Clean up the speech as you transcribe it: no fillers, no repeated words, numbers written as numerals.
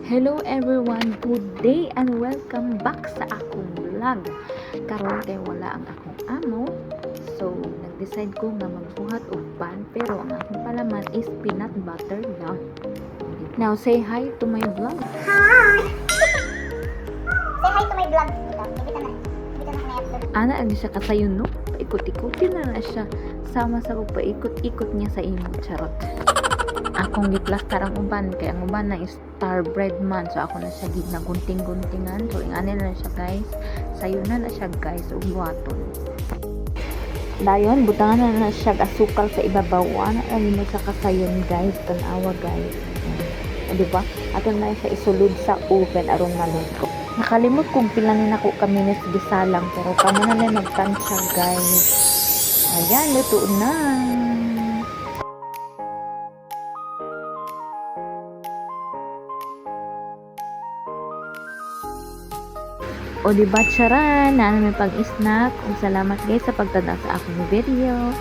Hello everyone, good day and welcome back sa akong vlog. Karon kay wala ang akong amo. So, nag-decide ko nga magbuhat og pan pero ang akong palaman is peanut butter lang. Now, say hi to my vlog. Hi! Say hi to my vlog. Dito na na-upload. Ana, agi siya kasayon, no? Paikot-ikutin na siya. Sama sa paikot-ikot niya sa imo. Charot. Akong giplastar ang uban kay ang uban na is star bread man, so ako na siya gid na gunting-guntingan, so ingani na siya guys, sayunan na siya guys ug buhaton. Dayon butangan na siya asukal sa ibabaw, ana lang mo sa kasayon guys, tan-awa guys. O di ba? Aton na siya isulod sa oven aron maluto. Nakalimot kung pila ni nako ka minutes gisalang pero kamo na lang nagtansya guys. Ayan, luto na. O diba, charan, na may pang-snack. Salamat guys sa pagtanda sa akong video.